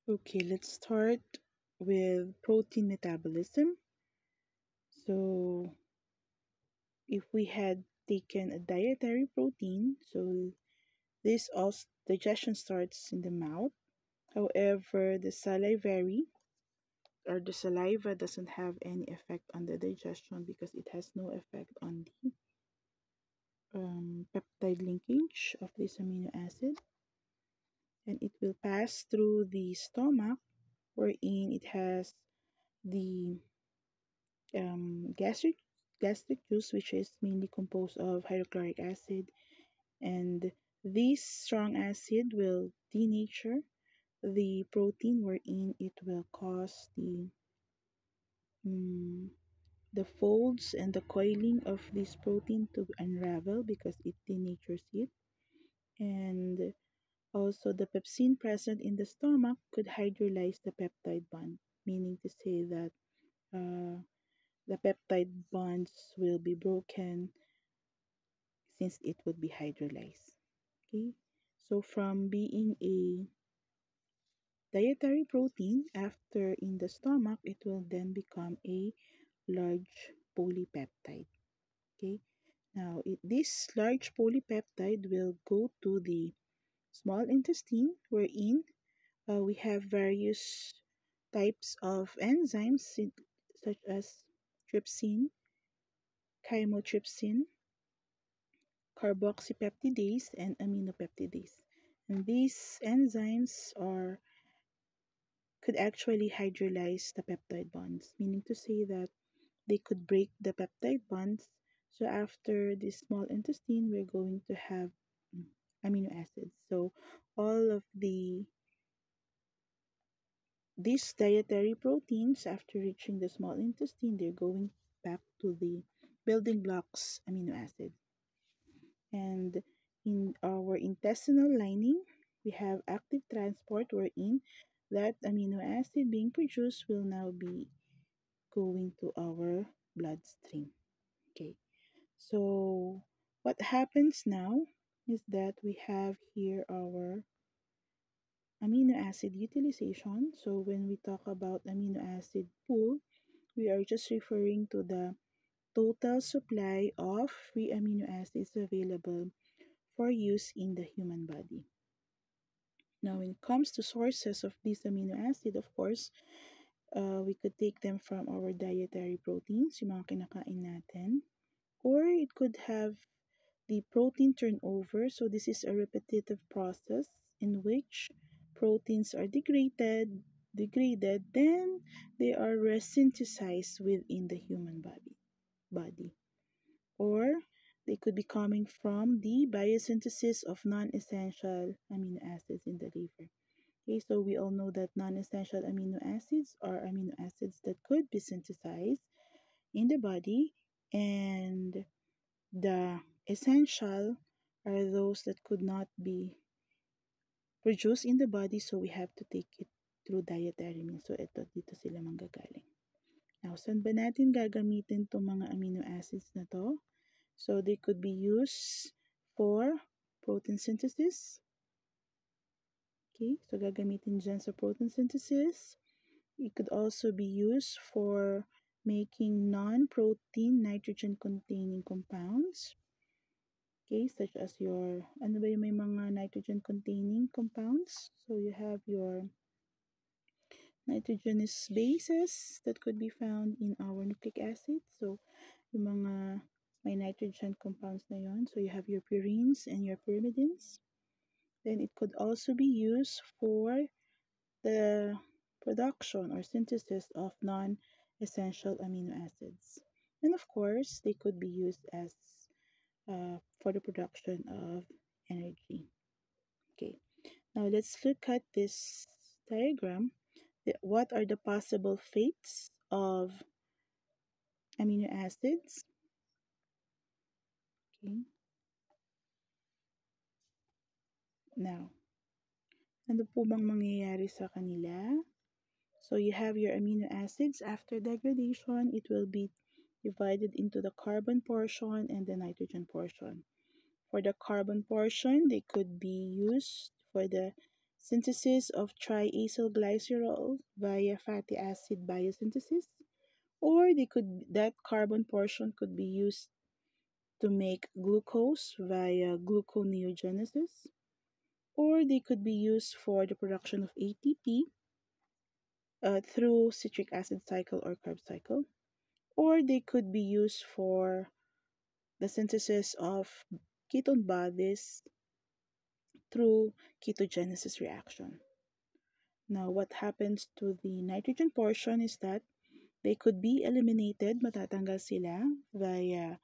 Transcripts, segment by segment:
Okay, let's start with protein metabolism. So, if we had taken a dietary protein, so this also digestion starts in the mouth. However, the salivary or the saliva doesn't have any effect on the digestion because it has no effect on the peptide linkage of this amino acid, and it will pass through the stomach wherein it has the gastric juice, which is mainly composed of hydrochloric acid, and this strong acid will denature the protein, wherein it will cause um, the folds and the coiling of this protein to unravel because it denatures it. And also, the pepsin present in the stomach could hydrolyze the peptide bond, meaning to say that uh, the peptide bonds will be broken since it would be hydrolyzed. Okay, so from being a dietary protein, after in the stomach, it will then become a large polypeptide. Okay, now this large polypeptide will go to the small intestine, wherein we have various types of enzymes such as trypsin, chymotrypsin, carboxypeptidase, and aminopeptidase. And these enzymes are could actually hydrolyze the peptide bonds, meaning to say that they could break the peptide bonds. So after the small intestine, we're going to have amino acids. So all of these dietary proteins, after reaching the small intestine, they're going back to the building blocks amino acid. And in our intestinal lining, we have active transport wherein that amino acid being produced will now be going to our bloodstream. Okay, so what happens now is that we have here our amino acid utilization. So when we talk about amino acid pool, we are just referring to the total supply of free amino acids available for use in the human body. Now, when it comes to sources of these amino acid, of course, we could take them from our dietary proteins, yung mga kinakain natin, or it could have the protein turnover. So this is a repetitive process in which proteins are degraded, then they are resynthesized within the human body. Or they could be coming from the biosynthesis of non-essential amino acids in the liver. Okay, so we all know that non-essential amino acids are amino acids that could be synthesized in the body, and the essential are those that could not be produced in the body, so we have to take it through dietary means. So dito sila manggagaling. Now, saan ba natin gagamitin itong mga amino acids na to? So they could be used for protein synthesis. Okay, so gagamitin dyan sa protein synthesis. It could also be used for making non-protein nitrogen-containing compounds. Okay, such as your, ano ba yung may mga nitrogen-containing compounds? So you have your nitrogenous bases that could be found in our nucleic acid. So yung mga may nitrogen compounds na yon. So you have your purines and your pyrimidines. Then it could also be used for the production or synthesis of non-essential amino acids. And of course, they could be used as for the production of energy. Okay, now let's look at this diagram. What are the possible fates of amino acids? Okay, now, ano po bang mangyayari sa kanila? So you have your amino acids. After degradation, it will be divided into the carbon portion and the nitrogen portion. For the carbon portion, they could be used for the synthesis of triacylglycerol via fatty acid biosynthesis, or that carbon portion could be used to make glucose via gluconeogenesis, or they could be used for the production of ATP through citric acid cycle or Krebs cycle, or they could be used for the synthesis of ketone bodies through ketogenesis reaction. Now, what happens to the nitrogen portion is that they could be eliminated, matatanggal sila via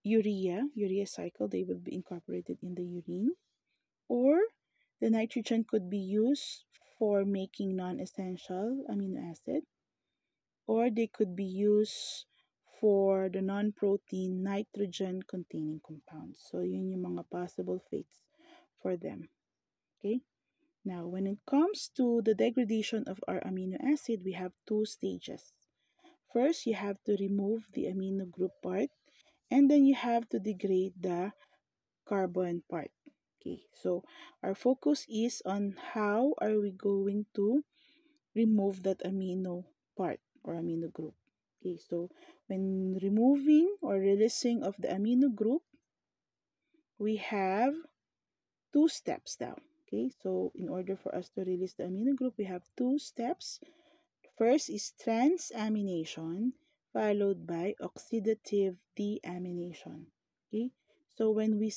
urea cycle, they will be incorporated in the urine, or the nitrogen could be used for making non-essential amino acid, or they could be used for the non-protein nitrogen containing compounds. So yun yung mga possible fates for them. Okay? Now, when it comes to the degradation of our amino acid, we have two stages. First, you have to remove the amino group part, and then you have to degrade the carbon part. Okay, so our focus is on how are we going to remove that amino part or amino group. Okay, so when removing or releasing of the amino group, we have two steps now. Okay, so in order for us to release the amino group, we have two steps. First is transamination, followed by oxidative deamination. Okay, so when we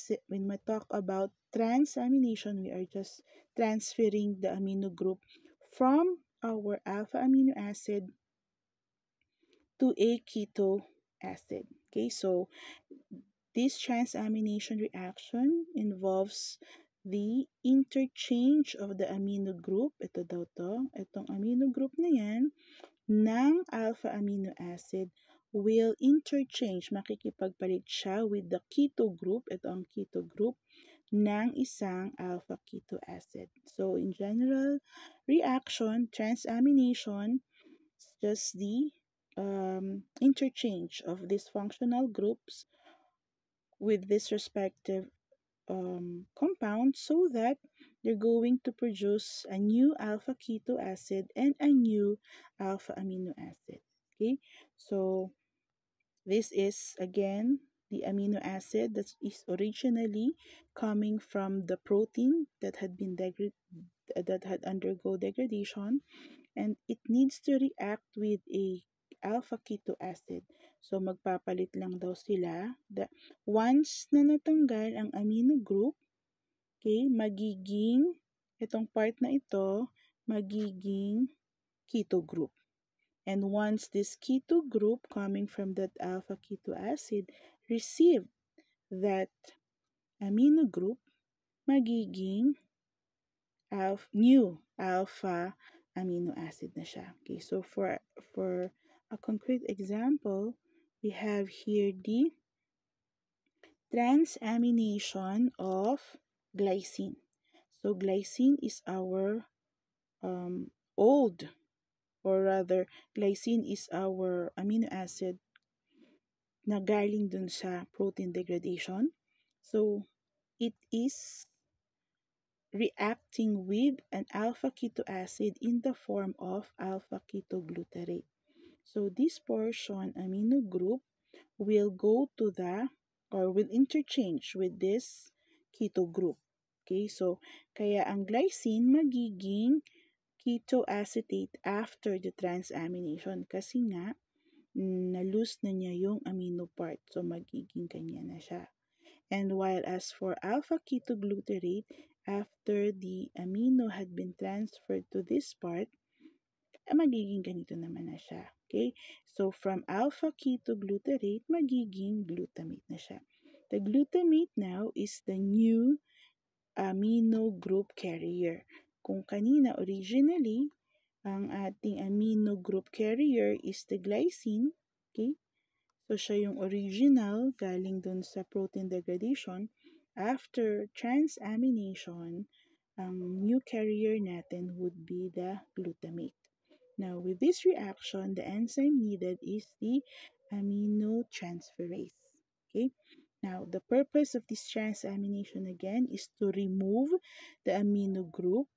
talk about transamination, we are just transferring the amino group from our alpha amino acid to a keto acid. Okay, so this transamination reaction involves the interchange of the amino group, ito daw to, itong amino group na yan, ng alpha amino acid will interchange, makikipagpalit siya with the keto group, ito ang keto group, ng isang alpha keto acid. So, in general reaction, transamination is just the interchange of these functional groups with this respective compound so that they're going to produce a new alpha keto acid and a new alpha amino acid. Okay, so this is again the amino acid that is originally coming from the protein that had undergo degradation, and it needs to react with a alpha keto acid. So, magpapalit lang daw sila. Once na natanggal ang amino group, okay, magiging, itong part na ito, magiging keto group. And once this keto group coming from that alpha keto acid receive that amino group, magiging new alpha amino acid na siya. Okay, so for a concrete example, we have here the transamination of glycine. So glycine is our old, or rather glycine is our amino acid na galing dun sa protein degradation. So it is reacting with an alpha keto acid in the form of alpha ketoglutarate. So this portion amino group will go to the or will interchange with this keto group. Okay, so kaya ang glycine magiging ketoacetate after the transamination kasi nga na-lose na niya yung amino part. So magiging kanya na siya. And while as for alpha ketoglutarate, after the amino had been transferred to this part, magiging ganito naman na siya. Okay? So, from alpha ketoglutarate, magiging glutamate na siya. The glutamate now is the new amino group carrier. Kung kanina, originally, ang ating amino group carrier is the glycine. Okay? So, siya yung original galing dun sa protein degradation. After transamination, ang new carrier natin would be the glutamate. Now, with this reaction, the enzyme needed is the aminotransferase. Okay? Now, the purpose of this transamination again is to remove the amino group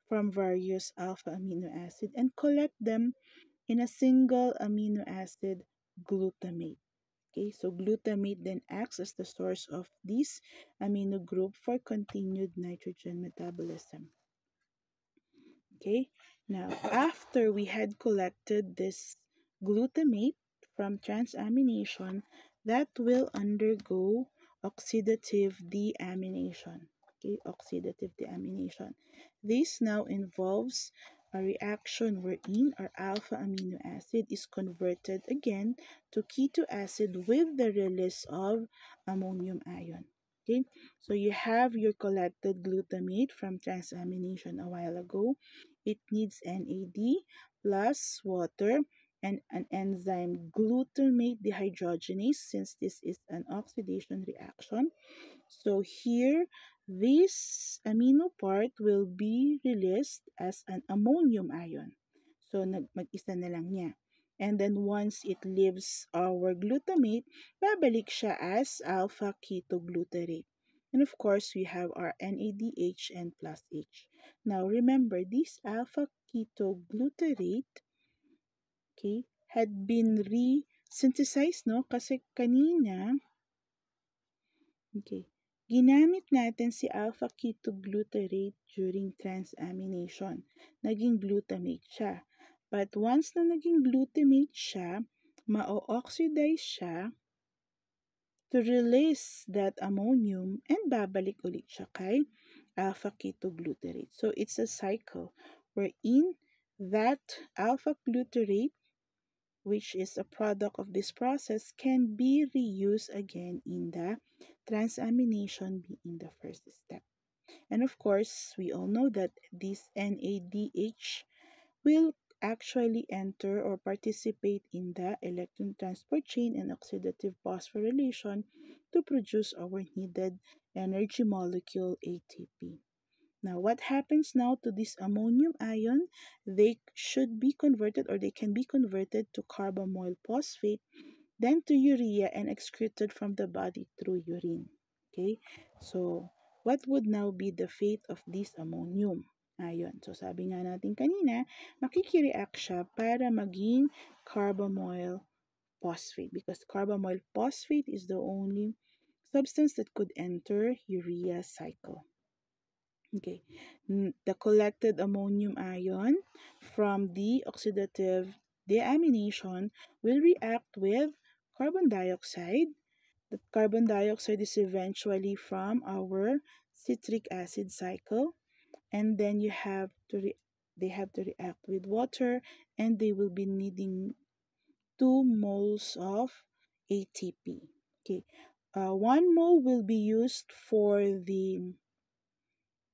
from various alpha amino acid and collect them in a single amino acid, glutamate. Okay, so glutamate then acts as the source of this amino group for continued nitrogen metabolism. Okay, now after we had collected this glutamate from transamination, that will undergo oxidative deamination. Okay, oxidative deamination. This now involves a reaction wherein our alpha amino acid is converted again to keto acid with the release of ammonium ion. Okay, so you have your collected glutamate from transamination a while ago. It needs NAD plus water and an enzyme glutamate dehydrogenase, since this is an oxidation reaction. So here, this amino part will be released as an ammonium ion. So mag-isa na lang niya. And then once it leaves our glutamate, babalik siya as alpha ketoglutarate. And of course, we have our NADH and plus H. Now remember, this alpha ketoglutarate, okay, had been re-synthesized, no? Kasi kanina, okay, ginamit natin si alpha ketoglutarate during transamination. Naging glutamate siya. But once na naging glutamate siya, ma-oxidize siya to release that ammonium and babalik ulit siya kay alpha ketoglutarate. So it's a cycle wherein that alpha glutarate, which is a product of this process, can be reused again in the transamination being the first step. And of course, we all know that this NADH will actually enter or participate in the electron transport chain and oxidative phosphorylation to produce our needed energy molecule ATP. Now, what happens now to this ammonium ion? They should be converted, or they can be converted to carbamoyl phosphate, then to urea and excreted from the body through urine. Okay? So, what would now be the fate of this ammonium ion? So, sabi nga natin kanina, makikireact siya para maging carbamoyl phosphate, because carbamoyl phosphate is the only substance that could enter urea cycle. Okay, the collected ammonium ion from the oxidative deamination will react with carbon dioxide. The carbon dioxide is eventually from our citric acid cycle, and then they have to react with water, and they will be needing 2 moles of ATP. Okay, 1 mole will be used for the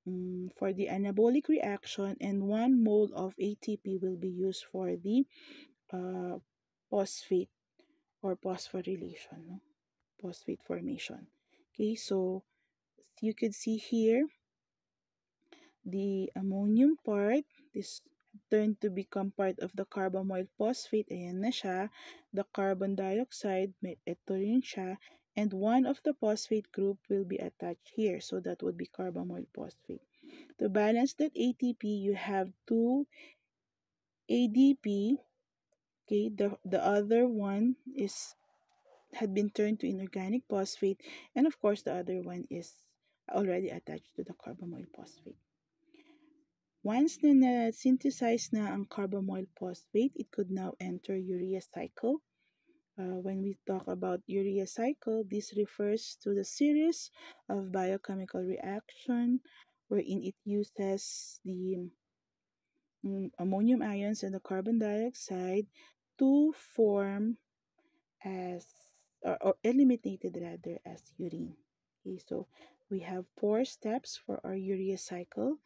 anabolic reaction, and 1 mole of ATP will be used for the uh, phosphate or phosphorylation, no? Phosphate formation. Okay, so you could see here the ammonium part, this turned to become part of the carbamoyl phosphate. Ayan na siya. The carbon dioxide, ito rin siya. And one of the phosphate group will be attached here. So that would be carbamoyl phosphate. To balance that ATP, you have 2 ADP. Okay, the other one had been turned to inorganic phosphate, and of course the other one is already attached to the carbamoyl phosphate. Once na na-synthesize na ang carbamoyl phosphate, it could now enter urea cycle. When we talk about urea cycle, this refers to the series of biochemical reaction wherein it uses the ammonium ions and the carbon dioxide to form as or eliminated rather as urine. Okay, so we have 4 steps for our urea cycle.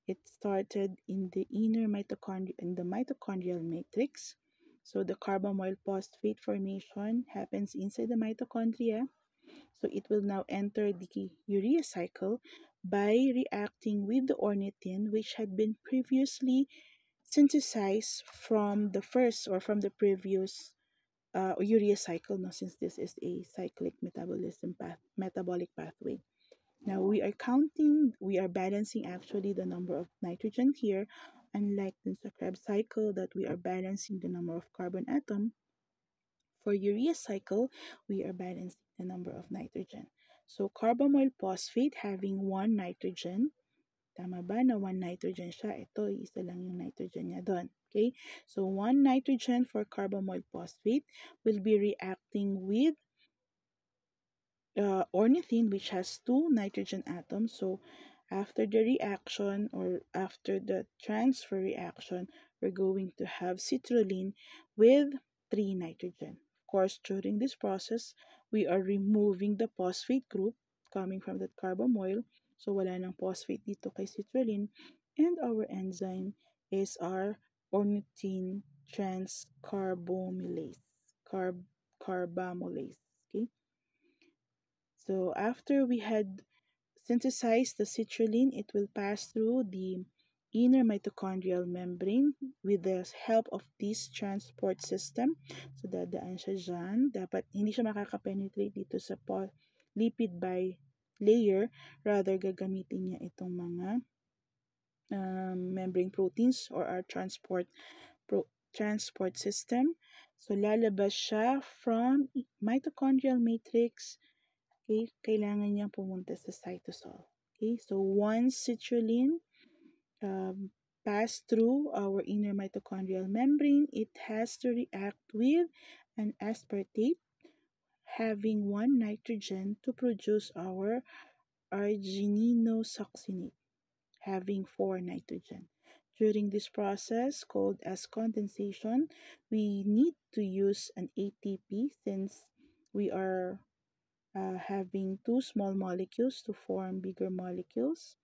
It started in the mitochondrial matrix. So the carbamoyl phosphate formation happens inside the mitochondria. So it will now enter the urea cycle by reacting with the ornithine, which had been previously synthesized from the first or from the previous urea cycle, no, since this is a cyclic metabolic pathway. Now we are balancing actually the number of nitrogen here, unlike in the Krebs cycle that we are balancing the number of carbon atom. For urea cycle, we are balancing the number of nitrogen. So carbamoyl phosphate having one nitrogen, tama ba na one nitrogen siya? Ito, isa lang yung nitrogen niya doon. Okay? So one nitrogen for carbamoyl phosphate will be reacting with ornithine, which has two nitrogen atoms. So after the reaction or after the transfer reaction, we're going to have citrulline with three nitrogen. Of course, during this process, we are removing the phosphate group coming from the carbamoyl. So wala nang phosphate dito kay citrulline. And our enzyme is our ornithine transcarbamylase. Carb carbamylase. Okay. So after we had synthesized the citrulline, it will pass through the inner mitochondrial membrane with the help of this transport system. So dadaan siya dyan. Dapat hindi siya makaka-penetrate dito sa lipid by layer. Rather, gagamitin niya itong mga membrane proteins or our transport system. So lalabas siya from mitochondrial matrix. Okay, kailangan niyang pumunta sa cytosol. Okay, so once citrulline pass through our inner mitochondrial membrane, it has to react with an aspartate having one nitrogen to produce our argininosuccinate having four nitrogen. During this process called as condensation, we need to use an ATP since we are having two small molecules to form bigger molecules.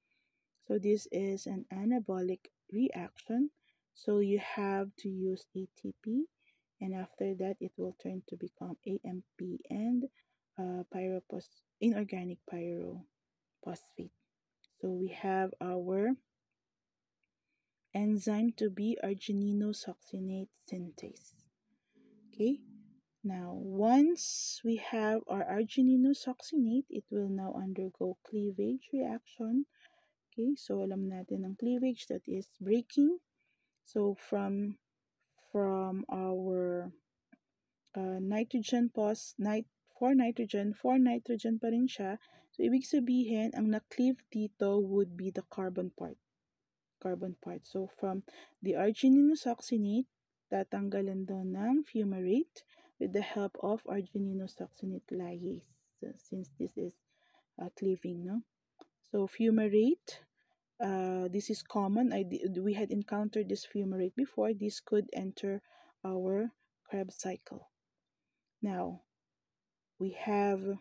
So this is an anabolic reaction. So you have to use ATP, and after that it will turn to become AMP and inorganic pyrophosphate. So we have our enzyme to be argininosuccinate synthase. Okay. Now, once we have our argininosuccinate, it will now undergo cleavage reaction. Okay, so alam natin ang cleavage, that is breaking. So from our nitrogen four nitrogen pa rin siya. So ibig sabihin, ang na-cleave dito would be the carbon part. So from the argininosuccinate, tatanggalan doon ng fumarate with the help of argininosuccinate lyase, since this is cleaving, no? So fumarate, this is common. We had encountered this fumarate before. This could enter our Krebs cycle. Now we have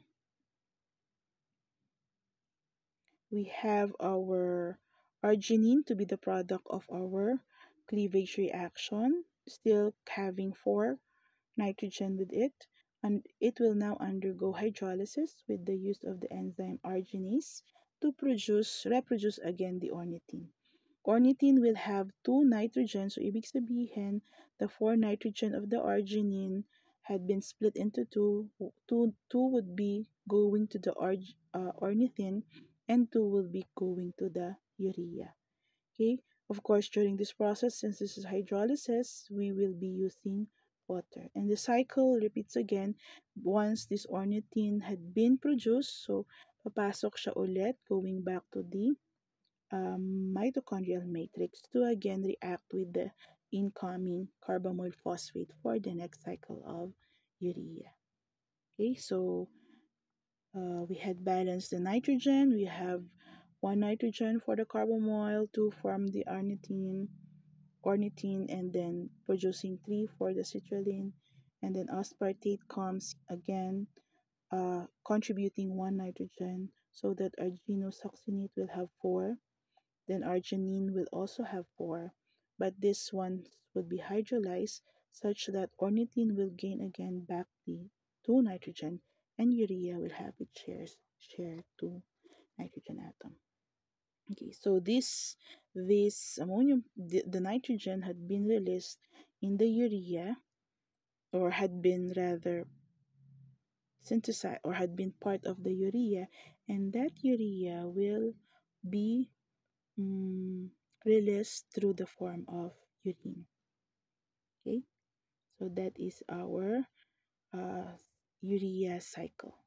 our arginine to be the product of our cleavage reaction, still having four nitrogen with it, and it will now undergo hydrolysis with the use of the enzyme arginase to reproduce again the ornithine. Ornithine will have two nitrogen, so ibig sabihin, the four nitrogen of the arginine had been split into two would be going to the ornithine, and two will be going to the urea. Okay, of course, during this process, since this is hydrolysis, we will be using water. And the cycle repeats again once this ornithine had been produced. So, papasok siya ulit, going back to the mitochondrial matrix to again react with the incoming carbamoyl phosphate for the next cycle of urea. Okay, so we had balanced the nitrogen. We have one nitrogen for the carbamoyl to form the ornithine, and then producing three for the citrulline, and then aspartate comes again, contributing one nitrogen, so that argininosuccinate will have four. Then arginine will also have four, but this one will be hydrolyzed such that ornithine will gain again back the two nitrogen, and urea will have its share two nitrogen atom. Okay, so this ammonium, the nitrogen had been released in the urea, or had been rather synthesized, or had been part of the urea, and that urea will be mm, released through the form of urine. Okay, so that is our uh, urea cycle.